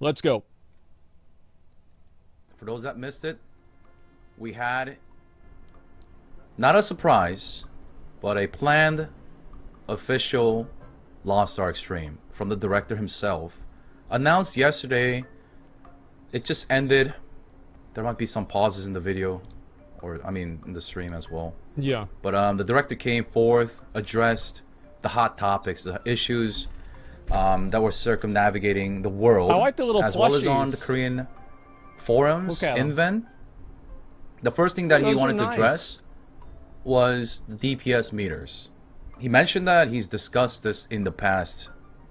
Let's go. For those that missed it, we had not a surprise, but a planned official Lost Ark stream from the director himself. Announced yesterday. It just ended. There might be some pauses in the video, or I mean in the stream as well. Yeah. But the director came forth, addressed the hot topics, the issues that were circumnavigating the world, I like the little as plushies. well as on the Korean forums, Inven. The first thing that he wanted to address was the DPS meters. He mentioned that he's discussed this in the past,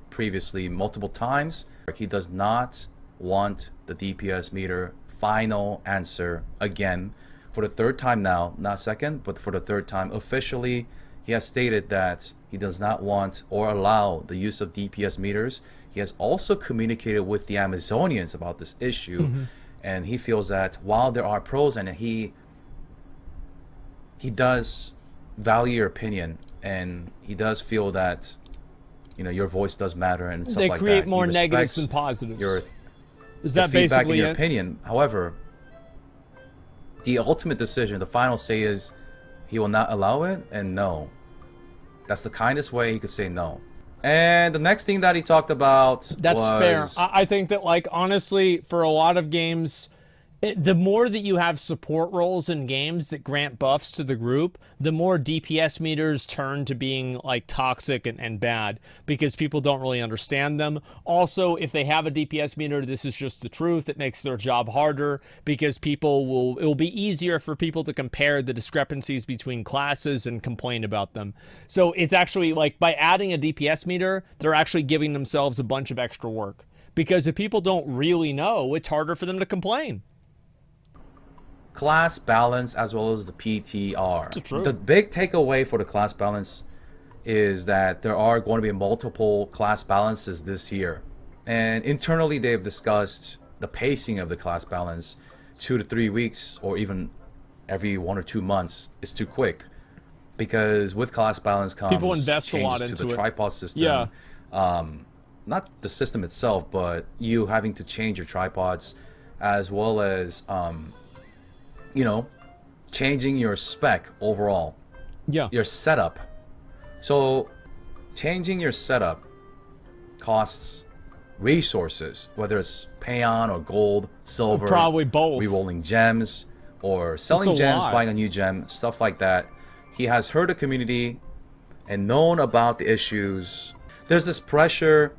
previously, multiple times. He does not want the DPS meter final answer again for the third time now, not second, but for the third time officially. He has stated that he does not want or allow the use of DPS meters. He has also communicated with the Amazonians about this issue, and he feels that while there are pros, and he does value your opinion, and he does feel that, you know, your voice does matter and stuff like that. They create more negatives than positives. Is that feedback basically and your opinion. However, the ultimate decision, the final say is he will not allow it, and no. That's the kindest way he could say no. And the next thing that he talked about That's fair. I think that, like, honestly, for a lot of games, the more that you have support roles in games that grant buffs to the group, the more DPS meters turn to being like toxic and bad because people don't really understand them. Also, if they have a DPS meter, this is just the truth. It makes their job harder because it will be easier for people to compare the discrepancies between classes and complain about them. So it's actually like by adding a DPS meter, they're actually giving themselves a bunch of extra work because if people don't really know, it's harder for them to complain. Class balance as well as the PTR. That's true. The big takeaway for the class balance is that there are going to be multiple class balances this year. And internally they've discussed the pacing of the class balance. 2 to 3 weeks or even every 1 or 2 months is too quick. Because with class balance comes people invest a lot changes to into the it. tripod system. Yeah. Not the system itself, but you having to change your tripods as well as you know, changing your spec overall. Yeah. Your setup. So, changing your setup costs resources, whether it's payon or gold, silver, probably both. Rerolling gems, or selling gems, buying a new gem, stuff like that. He has heard the community and known about the issues. There's this pressure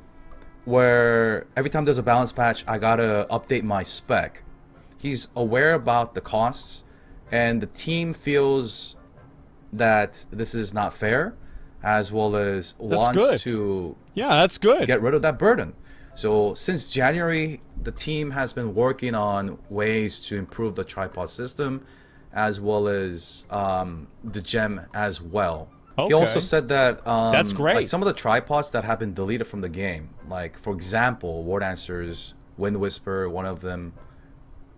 where every time there's a balance patch, I gotta update my spec. He's aware about the costs, and the team feels that this is not fair, as well as wants to that's good. get rid of that burden. So since January, the team has been working on ways to improve the tripod system, as well as the gem as well. Okay. He also said that that's great. like some of the tripods that have been deleted from the game, like for example, Word Answers, Wind Whisper, one of them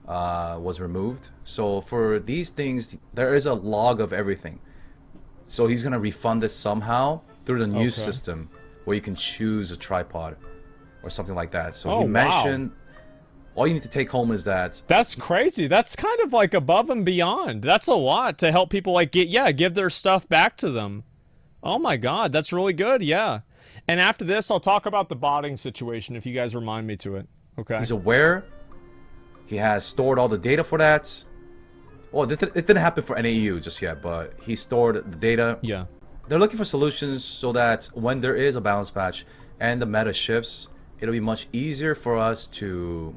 was removed. So for these things, there is a log of everything. So he's gonna refund this somehow through the new system, where you can choose a tripod or something like that. So he mentioned all you need to take home is that. That's crazy. That's kind of like above and beyond. That's a lot to help people like give their stuff back to them. Oh my God, that's really good. Yeah. And after this, I'll talk about the botting situation if you guys remind me to it. Okay. He's aware. He has stored all the data for that. Well, it didn't happen for NAU just yet, but he stored the data. Yeah. They're looking for solutions so that when there is a balance patch and the meta shifts, it'll be much easier for us to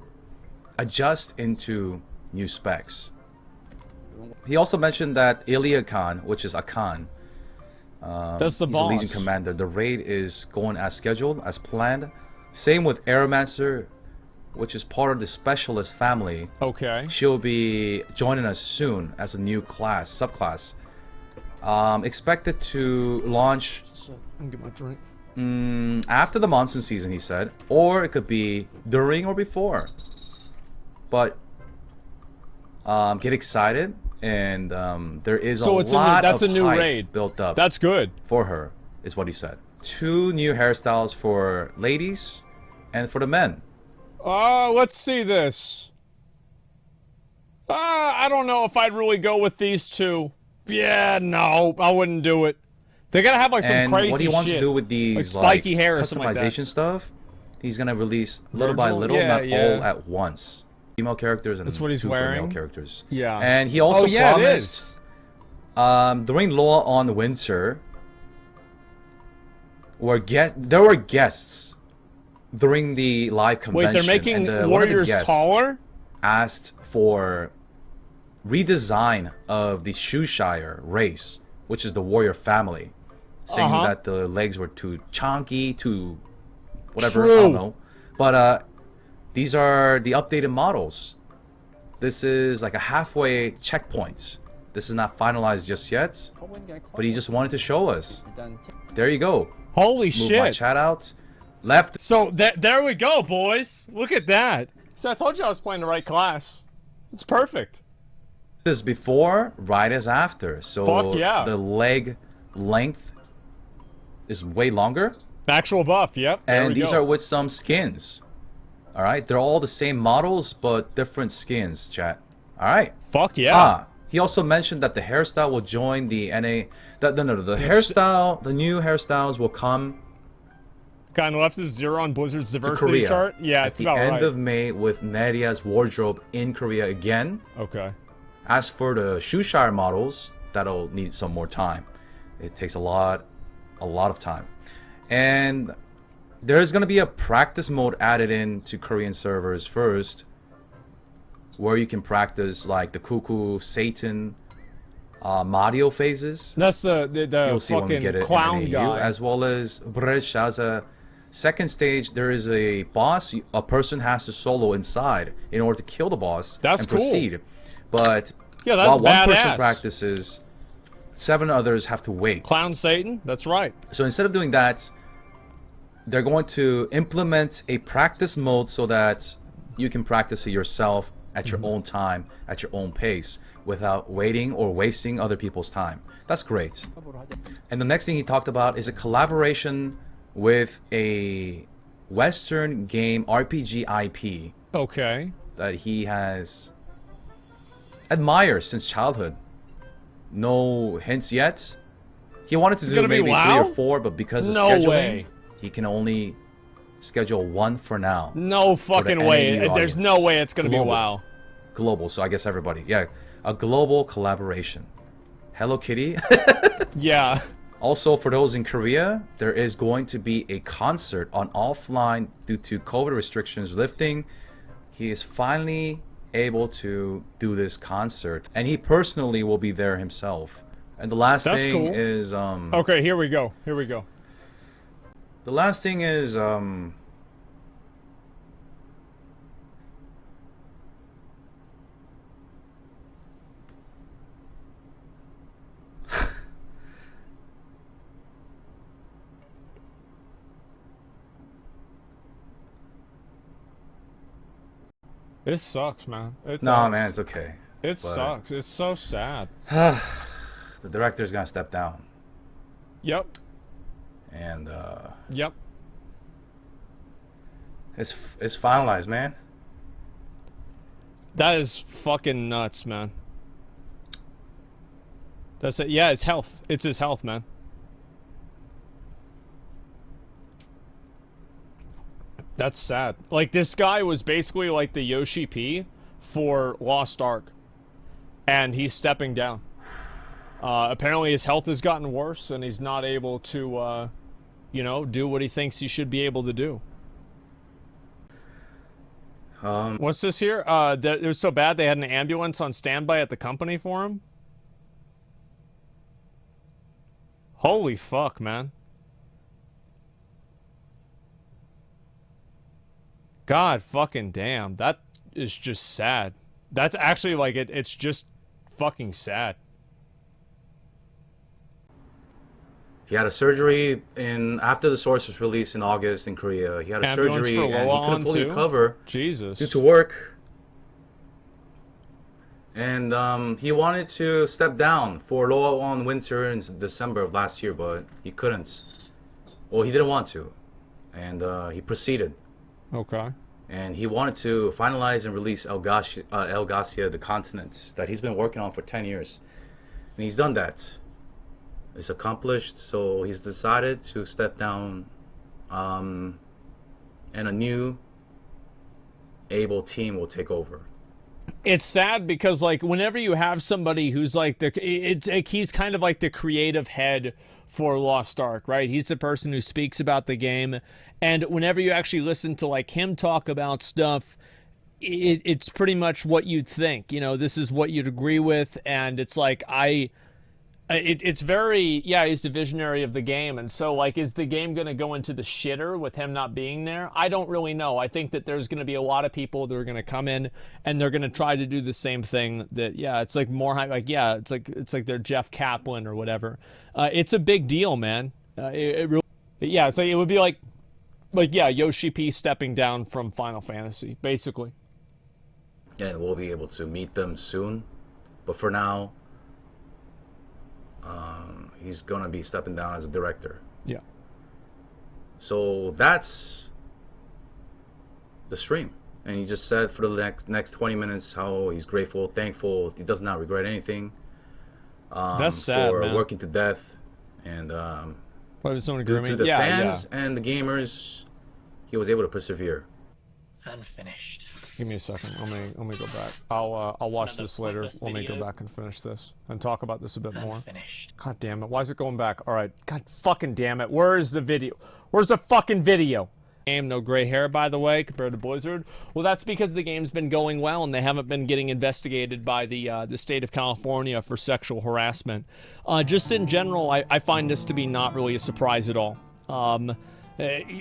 adjust into new specs. He also mentioned that Ilya Khan, which is Akan, that's the he's boss. a Legion commander. The raid is going as scheduled, as planned. Same with Aeromancer, which is part of the Specialist family. Okay. She'll be joining us soon as a new class, subclass. Expected to launch Let me get my drink. after the monsoon season, he said. Or it could be during or before. But get excited, and there is a lot of hype raid built up. That's good for her, is what he said. 2 new hairstyles for ladies and for the men. Let's see this. I don't know if I'd really go with these two. Yeah, no, I wouldn't do it. They gotta have like some crazy shit. What he wants to do with these like spiky hair or something like customization that. stuff, he's gonna release little by little, not all at once. Female characters and that's what he's two wearing. male characters. Yeah. And he also promised during Law on Winter, there were guests during the live convention. Wait, they're making warriors taller? Asked for redesign of the Shoeshire race, which is the warrior family, saying that the legs were too chunky, too whatever, I don't know. But these are the updated models. This is like a halfway checkpoint. This is not finalized just yet, but he just wanted to show us. There you go. Holy Move shit. my chat out. Left. So there we go, boys. Look at that. So I told you I was playing the right class. It's perfect. This is before, right as after. So fuck yeah. The leg length is way longer. Actual buff, yep. And these are with some skins. Alright, they're all the same models, but different skins, chat. Alright. Fuck yeah. He also mentioned that the hairstyle will join the NA. The hairstyle, the new hairstyles will come. Guy on the left is Zero on Blizzard's diversity chart. Yeah, it's about right. At the end of May with Nadia's wardrobe in Korea again. Okay. As for the Shoeshire models, that'll need some more time. It takes a lot of time. And there's going to be a practice mode added in to Korean servers first, where you can practice like the Cuckoo, Satan, Mario phases. That's the You'll see when we get it clown in guy. as well as Bresh as a second stage. There is a boss a person has to solo inside in order to kill the boss and proceed. But yeah, that's while one badass. person practices, 7 others have to wait. Clown Satan, that's right. So instead of doing that, they're going to implement a practice mode so that you can practice it yourself at your own time, at your own pace, without waiting or wasting other people's time. That's great. And the next thing he talked about is a collaboration with a Western game RPG IP. Okay. That he has admired since childhood. No hints yet. He wanted to do maybe 3 or 4, but because of scheduling, he can only schedule 1 for now. No fucking way. There's no way it's gonna be WoW. Global, so I guess everybody. Yeah, a global collaboration. Hello Kitty. Yeah. Also, for those in Korea, there is going to be a concert on offline due to COVID restrictions lifting. He is finally able to do this concert, and he personally will be there himself. And the last thing is okay, here we go. Here we go. The last thing is It sucks, man. No, man, it's okay. It sucks. It's so sad. The director's gonna step down. Yep. And yep. It's finalized, man. That is fucking nuts, man. That's it. Yeah, it's health. It's his health, man. That's sad. Like, this guy was basically like the Yoshi P for Lost Ark. And he's stepping down. Apparently his health has gotten worse and he's not able to, you know, do what he thinks he should be able to do. What's this here? It was so bad they had an ambulance on standby at the company for him? Holy fuck, man. God fucking damn. That is just sad. That's actually like it's just fucking sad. He had a surgery after the source was released in August in Korea. He had a surgery and he couldn't fully recover due to work. And he wanted to step down for Loa on Winter in December of last year, but he couldn't. Well, he didn't want to. And he proceeded. Okay. And he wanted to finalize and release Elgacia, the continents, that he's been working on for 10 years. And he's done that. It's accomplished, so he's decided to step down, and a new able team will take over. It's sad because, like, whenever you have somebody who's like he's kind of like the creative head for Lost Ark, right? He's the person who speaks about the game, and whenever you actually listen to like him talk about stuff, it's pretty much what you'd think. You know, this is what you'd agree with, and it's like it's very, yeah, he's the visionary of the game. And so, like, is the game going to go into the shitter with him not being there? I don't really know. I think that there's going to be a lot of people that are going to come in and they're going to try to do the same thing that, yeah, it's like more like, yeah, it's like they're Jeff Kaplan or whatever. It's a big deal, man. It really, yeah, it's like, it would be like, yeah, Yoshi P stepping down from Final Fantasy, basically. And we'll be able to meet them soon. But for now, he's gonna be stepping down as a director. Yeah. So that's the stream, and he just said for the next 20 minutes how he's grateful, thankful, he does not regret anything. That's sad, for man. working to death, and due to the fans and the gamers, he was able to persevere. Unfinished. Give me a second. Let me go back. I'll watch this later. Let me go back and finish this and talk about this a bit more. God damn it! Why is it going back? All right. God fucking damn it! Where is the video? Where's the fucking video? Game, no gray hair, by the way, compared to Blizzard. Well, that's because the game's been going well and they haven't been getting investigated by the state of California for sexual harassment. Just in general, I find this to be not really a surprise at all.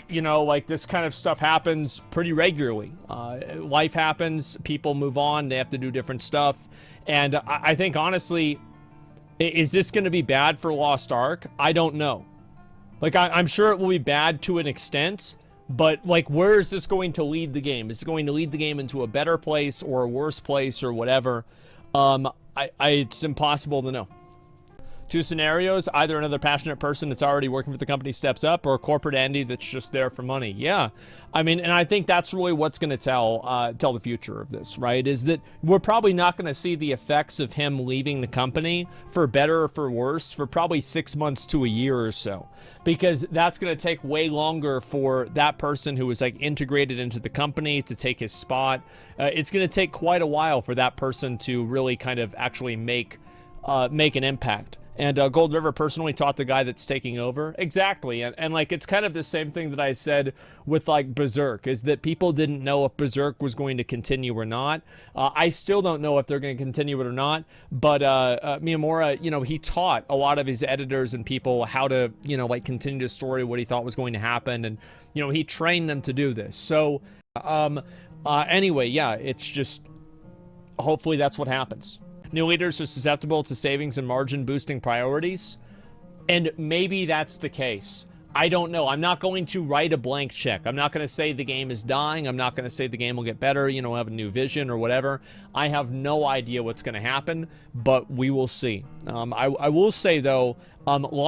You know, like, this kind of stuff happens pretty regularly. Life happens, people move on, they have to do different stuff. And I think, honestly, is this going to be bad for Lost Ark? I don't know. Like, I'm sure it will be bad to an extent, but, like, where is this going to lead the game? Is it going to lead the game into a better place or a worse place or whatever? It's impossible to know. Two scenarios: either another passionate person that's already working for the company steps up, or a corporate entity that's just there for money. Yeah, I mean, and I think that's really what's going to tell the future of this, right? Is that we're probably not going to see the effects of him leaving the company, for better or for worse, for probably 6 months to a year or so, because that's going to take way longer for that person who was like integrated into the company to take his spot. It's going to take quite a while for that person to really kind of actually make an impact. And Gold River personally taught the guy that's taking over. Exactly. And like, it's kind of the same thing that I said with like Berserk, is that people didn't know if Berserk was going to continue or not. I still don't know if they're going to continue it or not. But Miyamura, you know, he taught a lot of his editors and people how to, you know, like, continue the story, what he thought was going to happen. And, you know, he trained them to do this. So anyway, yeah, it's just, hopefully that's what happens. New leaders are susceptible to savings and margin boosting priorities, and maybe that's the case. I don't know. I'm not going to write a blank check. I'm not going to say the game is dying. I'm not going to say the game will get better, you know, have a new vision or whatever. I have no idea what's going to happen, but we will see. I will say, though,